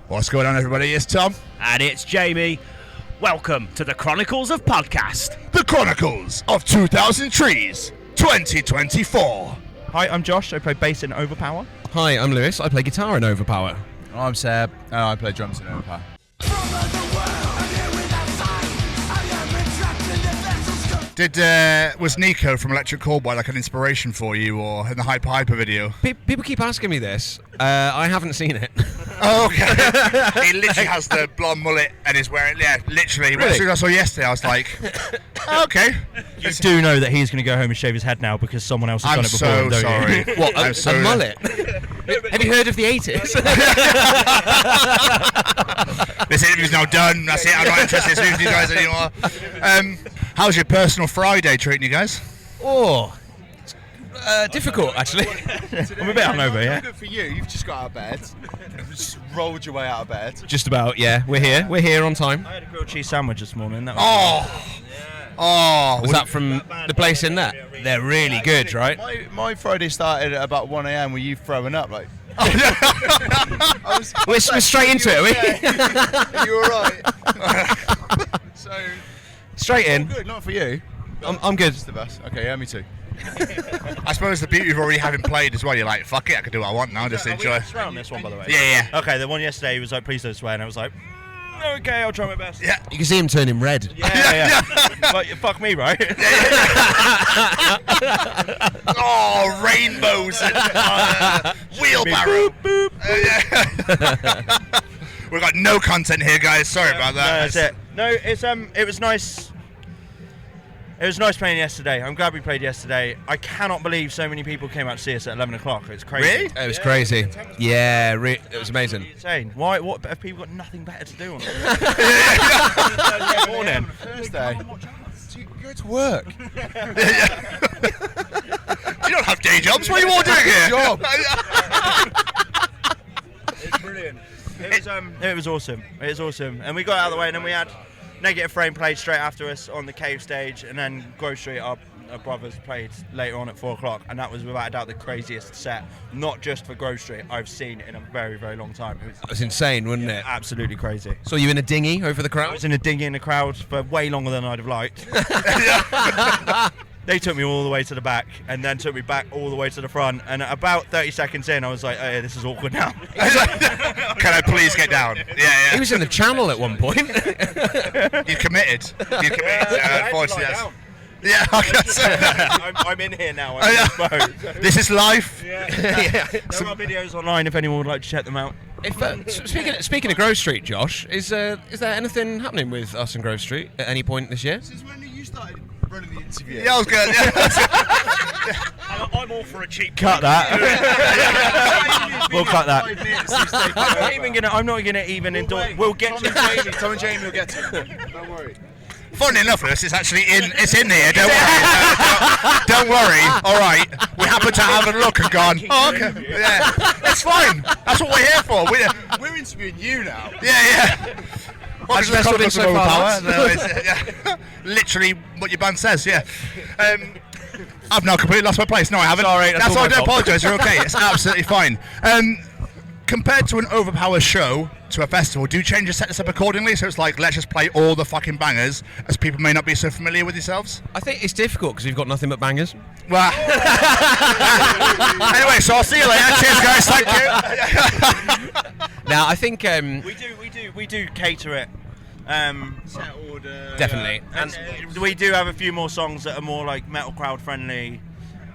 What's going on, everybody? It's Tom. And it's Jamie. Welcome to the Chronicles of Podcast. The Chronicles of 2000 Trees 2024. Hi, I'm Josh. I play bass in Overpower. Hi, I'm Lewis. I play guitar in Overpower. I'm Seb, and I play drums in Overpower. Was Nico from Electric Callboy like an inspiration for you, or in the Hyper video? People keep asking me this. I haven't seen it. Oh, okay. He literally has the blonde mullet and is wearing, literally. Really? As soon as I saw yesterday, I was like, okay. You do know that he's going to go home and shave his head now because someone else has done it before I'm him, so don't you? sorry. What, I'm so a mullet? Have you heard of the 80s? This interview's now done. That's it. I'm not interested in speaking to you guys anymore. How's your personal Friday treating you guys? Oh, difficult, actually. I'm a bit hungover, yeah? Good for you. You've just got out of bed. Just rolled your way out of bed. Just about, yeah. We're here. We're here on time. I had a grilled cheese sandwich this morning. That was Was that from the place in there? They're really good, right? My Friday started at about 1 a.m. with you throwing up, like. We're straight into it, are we? Are you alright? So. Straight in. Good, not for you. I'm good. Just the best. Okay, yeah, me too. I suppose the beauty of already having played as well, you're like, fuck it, I can do what I want now, just enjoy. swear on this one, by the way. Yeah. Okay, the one yesterday, he was like, please don't swear, and I was like, okay, I'll try my best. Yeah. You can see him turning red. Yeah. But fuck me, right? Oh, rainbows and wheelbarrow. Boop. We've got no content here, guys. Sorry about that. No, that's it. No, it was nice. It was nice playing yesterday. I'm glad we played yesterday. I cannot believe so many people came out to see us at 11 o'clock. It's crazy. Really? It was crazy. Yeah, it was amazing. Insane. Why? What have people got nothing better to do on morning? Thursday. So you go to work. You don't have day jobs. What are you all doing here? It's brilliant. It was awesome. It was awesome. And we got out of the way, and then we had Negative Frame played straight after us on the Cave stage, and then Grove Street, our brothers, played later on at 4 o'clock, and that was without a doubt the craziest set, not just for Grove Street, I've seen in a very, very long time. It was insane, wasn't it? Absolutely crazy. Saw you in a dinghy over the I crowd? was in a dinghy in the crowd for way longer than I'd have liked. They took me all the way to the back and then took me back all the way to the front, and about 30 seconds in I was like, oh yeah, this is awkward now. Can I please get down? Yeah. He was in the channel at one point. You committed. Unfortunately, yes. Yeah, I'm in here now. I'm in this boat. This is life. Yeah. There are videos online if anyone would like to check them out. If, speaking of Grove Street, Josh, is there anything happening with us in Grove Street at any point this year? Since when you started running the interview? Yeah, I was good. Yeah. I'm all for a cheap Cut that. We'll cut that. 5 minutes, I'm not gonna even endorse. We'll get to Tom and Jamie will get to it. Don't worry. Funny enough, Lewis, it's actually in here. Don't worry. Don't worry. All right. We happen to have a look and gone. Oh, okay. Yeah, it's fine. That's what we're here for. We're interviewing you now. Yeah. That's the best one so far. Literally what your band says. Yeah. I've now completely lost my place. No, I haven't. Sorry, that's all all. my Don't fault. apologise. You're okay. It's absolutely fine. Compared to an Overpower show to a festival, do you change your set up accordingly? So it's like, let's just play all the fucking bangers, as people may not be so familiar with yourselves? I think it's difficult because we've got nothing but bangers. Well, anyway, so I'll see you later. Cheers, guys. Thank you. Now, I think we do cater it. Set order. definitely. And we do have a few more songs that are more like metal crowd friendly,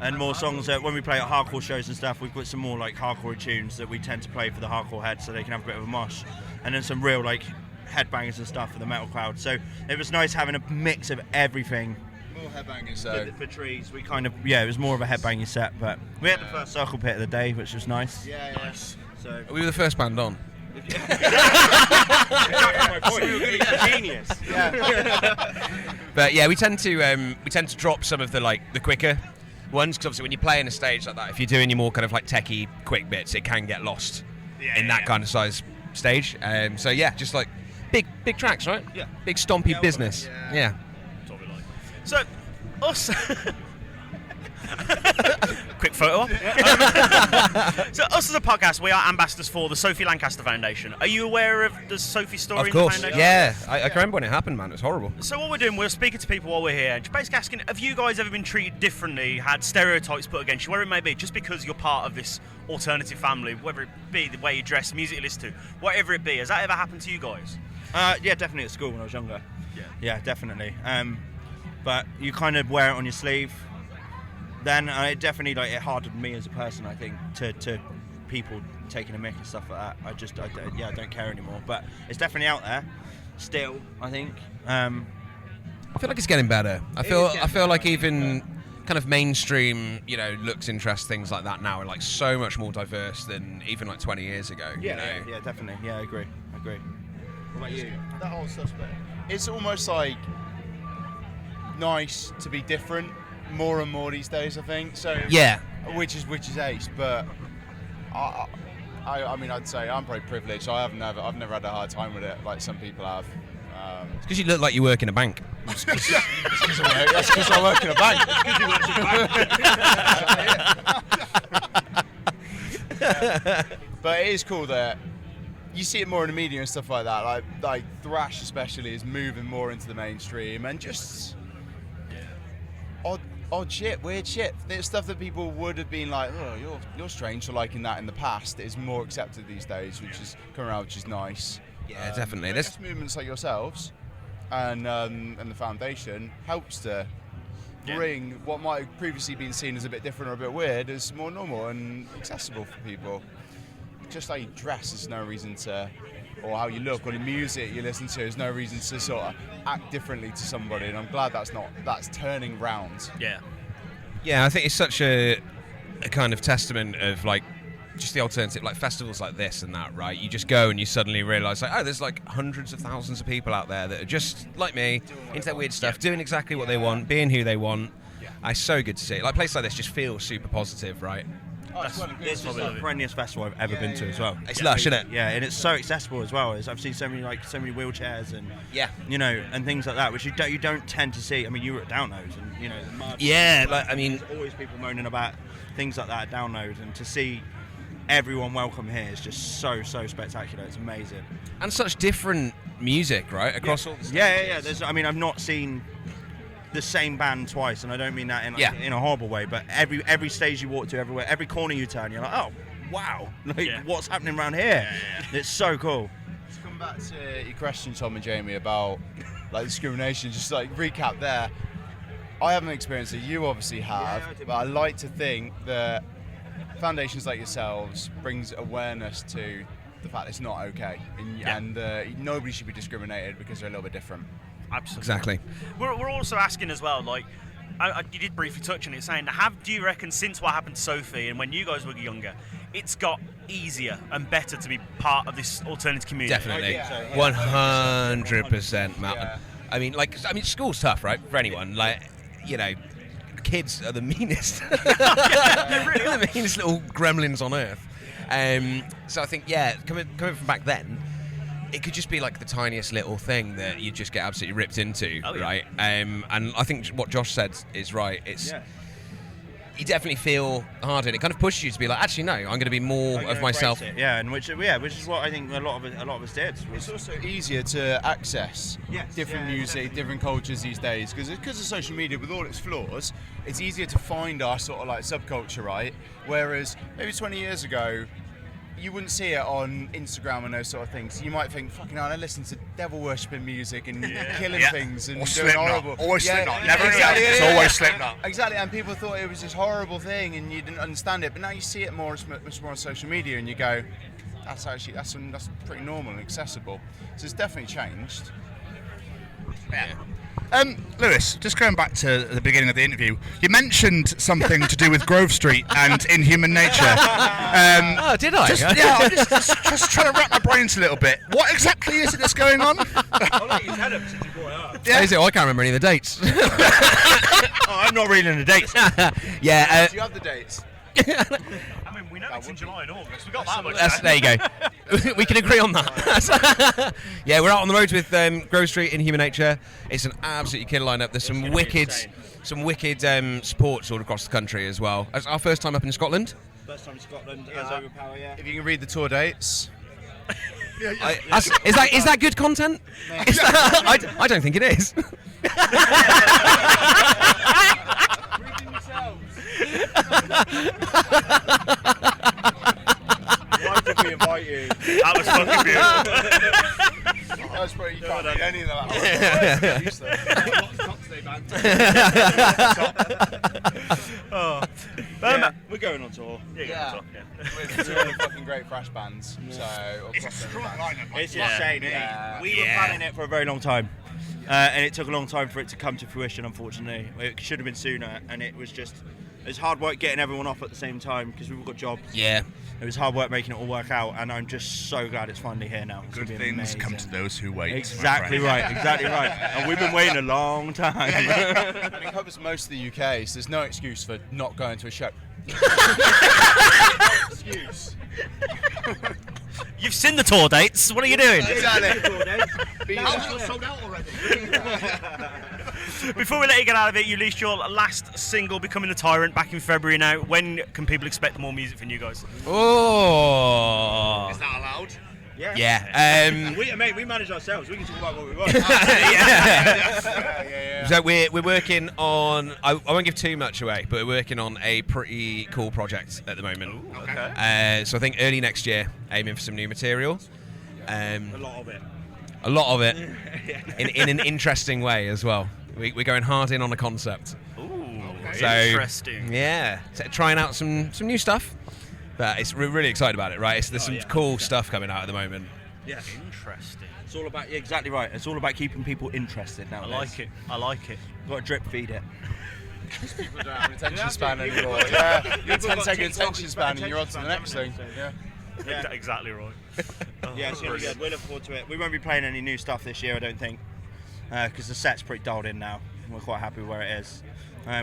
and more songs that when we play at hardcore shows and stuff, we've got some more like hardcore tunes that we tend to play for the hardcore heads so they can have a bit of a mosh, and then some real like headbangers and stuff for the metal crowd. So it was nice having a mix of everything. More headbangers, so. For trees, we kind of, it was more of a headbanging set, but we had the first circle pit of the day, which was nice. Yeah. So We were the first band on. Genius. But yeah, we tend to drop some of the quicker ones, because obviously when you play in a stage like that, if you're doing your more kind of like techie quick bits, it can get lost in that kind of size stage. So yeah, just like big tracks, right? Yeah. Big stompy business. Yeah. So, us. quick photo op. So us as a podcast, we are ambassadors for the Sophie Lancaster Foundation. Are you aware of the Sophie story Of in the course, foundation? yeah. I can remember when it happened, man. It was horrible. So what we're doing, we're speaking to people while we're here, just basically asking, have you guys ever been treated differently, had stereotypes put against you, wherever it may be, just because you're part of this alternative family, whether it be the way you dress, music you listen to, whatever it be. Has that ever happened to you guys? Yeah, definitely at school when I was younger. Yeah, definitely. But you kind of wear it on your sleeve. Then it definitely it hardened me as a person. I think to people taking a mick and stuff like that. I don't care anymore. But it's definitely out there still. I think. I feel like it's getting better. I feel like even kind of mainstream, looks, interests, things like that now are like so much more diverse than even like 20 years ago. Yeah, definitely. Yeah, I agree. What about you? That whole suspect. It's almost like nice to be different more and more these days, I think. So Yeah. which is ace. But I mean, I'd say I'm pretty privileged. I've never had a hard time with it like some people have. It's because you look like you work in a bank. That's because I work in a bank. But it is cool that you see it more in the media and stuff like that. Like thrash especially is moving more into the mainstream, and just odd shit, weird shit. There's stuff that people would have been like, oh, you're strange for liking that in the past. Is more accepted these days, which is coming around, which is nice. Yeah, definitely. There's movements like yourselves and the foundation helps to bring what might have previously been seen as a bit different or a bit weird as more normal and accessible for people. Just how you dress is no reason to, or how you look, or the music you listen to is no reason to sort of act differently to somebody. And I'm glad that's turning round. Yeah. Yeah, I think it's such a kind of testament of like just the alternative, like festivals like this and that, right? You just go and you suddenly realise, like, oh, there's like hundreds of thousands of people out there that are just like me, into that weird stuff, doing exactly what they want, being who they want. It's so good to see. Like, a place like this just feels super positive, right? This is the friendliest festival I've ever been to as well. It's lush, isn't it? Yeah, and it's so accessible as well. I've seen so many wheelchairs and and things like that, which you don't tend to see. I mean, you were at Downloads, and the mud. Yeah, like, I mean, there's always people moaning about things like that at Downloads, and to see everyone welcome here is just so spectacular. It's amazing. And such different music, right, across all the stages. Yeah. I've not seen the same band twice, and I don't mean that in a horrible way, but every stage you walk to, everywhere, every corner you turn, you're like, oh wow, what's happening around here? It's so cool. To come back to your question, Tom and Jamie, about like discrimination, just like recap there. I haven't experienced it, you obviously have, but I like to think that foundations like yourselves brings awareness to the fact it's not okay, and nobody should be discriminated because they're a little bit different. Absolutely. Exactly. We're also asking as well, like, you did briefly touch on it, saying, do you reckon since what happened to Sophie and when you guys were younger, it's got easier and better to be part of this alternative community? Definitely. 100%, Matt. I mean, school's tough, right, for anyone. Like, kids are the meanest. They really are. The meanest little gremlins on earth. So I think, coming from back then, it could just be like the tiniest little thing that you just get absolutely ripped into, right? And I think what Josh said is right. It's you definitely feel harder. It kind of pushes you to be like, actually, no, I'm going to be more of myself. And which is what I think a lot of us did. It's also easier to access different music, different cultures these days because of social media, with all its flaws, it's easier to find our sort of like subculture, right? Whereas maybe 20 years ago, you wouldn't see it on Instagram and those sort of things. You might think, fucking hell, I listen to devil worshipping music and killing things and or doing Slipknot. horrible. Always Slipknot. Never exactly, It's always Slipknot. Exactly, and people thought it was this horrible thing and you didn't understand it. But now you see it much more on social media and you go, that's pretty normal and accessible. So it's definitely changed. Yeah. Lewis, just going back to the beginning of the interview, you mentioned something to do with Grove Street and Inhuman Nature. Did I? I'm just trying to wrap my brains a little bit. What exactly is it that's going on? I'll let you tell him since you brought it up. Yeah. Is it? I can't remember any of the dates. I'm not reading the dates. Yeah. Do you have the dates? I mean, we know in July and August. We got that much. There you go. We can agree on that. Yeah, we're out on the road with Grove Street in Human Nature. It's an absolutely killer lineup. There's some wicked supports all across the country as well. It's our first time up in Scotland. First time in Scotland as Overpower, yeah. If you can read the tour dates. Is that good content? I don't think it is. Why did we invite you? That was fucking beautiful. That was pretty, you can't read any of that. We're going on tour. Yeah. With two really fucking great thrash bands. So It's a strong lineup. It's insane. Yeah. We were planning it for a very long time. And it took a long time for it to come to fruition, unfortunately. It should have been sooner, and it was hard work getting everyone off at the same time because we've all got jobs. Yeah. It was hard work making it all work out, and I'm just so glad it's finally here now. It's Good gonna be things amazing. come to those who wait. Exactly right, exactly right. And we've been waiting a long time. And it covers most of the UK, so there's no excuse for not going to a show. Excuse. You've seen the tour dates. What are you doing? Exactly. Sold out already. Before we let you get out of it, you released your last single, Becoming the Tyrant, back in February now. When can people expect more music from you guys? Oh. Is that allowed? Yeah. We manage ourselves. We can talk about what we want. So we're working on. I won't give too much away, but we're working on a pretty cool project at the moment. Ooh, okay. So I think early next year, aiming for some new material. A lot of it. in an interesting way as well. We're going hard in on a concept. Ooh, So, interesting. Yeah, trying out some new stuff. But we're really excited about it, right? There's some cool stuff coming out at the moment. Yeah. Interesting. It's all about exactly right. It's all about keeping people interested now. I like it. Got to drip feed it. People don't have an attention span anymore. Yeah, you have 10-second attention span and you're on to the next thing. Yeah. Exactly right. Yeah, it's really good. We look forward to it. We won't be playing any new stuff this year, I don't think, because the set's pretty dialed in now. We're quite happy where it is.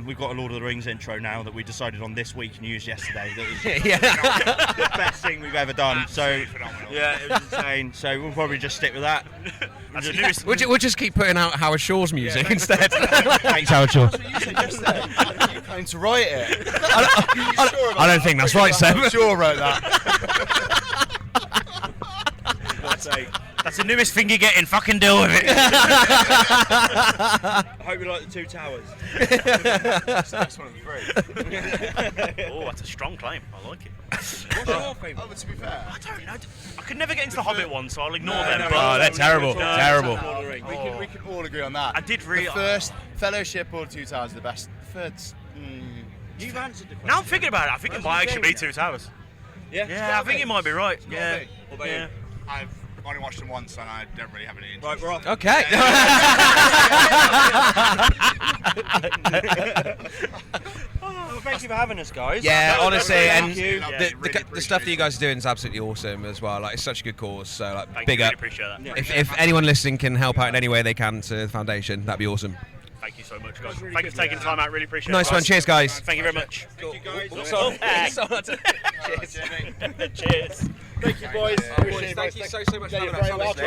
We've got a Lord of the Rings intro now that we decided on this week and used yesterday. That was the best thing we've ever done. So yeah, it was insane. So we'll probably just stick with that. We'll just keep putting out Howard Shaw's music instead. Thanks, Howard Shaw. You came to write it. I don't think that's right, Seb. I'm sure wrote that. That's the newest thing you're getting. Fucking deal with it. I hope you like the Two Towers. That's one of the three. Oh, that's a strong claim. I like it. What's your favourite? But to be fair, I don't know. I could never get into the Hobbit one, so I'll ignore them. no, but they're terrible. no, Terrible. Lord of the Rings. we can all agree on that. I did really. The first Fellowship or Two Towers are the best. Third. You've answered the question. Now I'm thinking about it. I think it Where's might your actually be favourite? Two Towers. Yeah. Yeah, I think it might be right. Yeah. be. What about Yeah. you? I've only watched them once and I don't really have any interest. Right, we're off. Okay. Well, thank you for having us, guys. Yeah, honestly, and Thank you. the stuff that you guys are doing is absolutely awesome as well. Like, it's such a good cause. So, like, Thank big you. up. Really appreciate that. Yeah. If anyone listening can help out in any way they can to the foundation, that'd be awesome. Thank you so much, guys. really Thank you good, for taking yeah. time out. Really appreciate Nice it. one. Cheers, guys. Thank you very much. Thank you, guys. Cheers. Thank you, boys. Thank you so much for having us.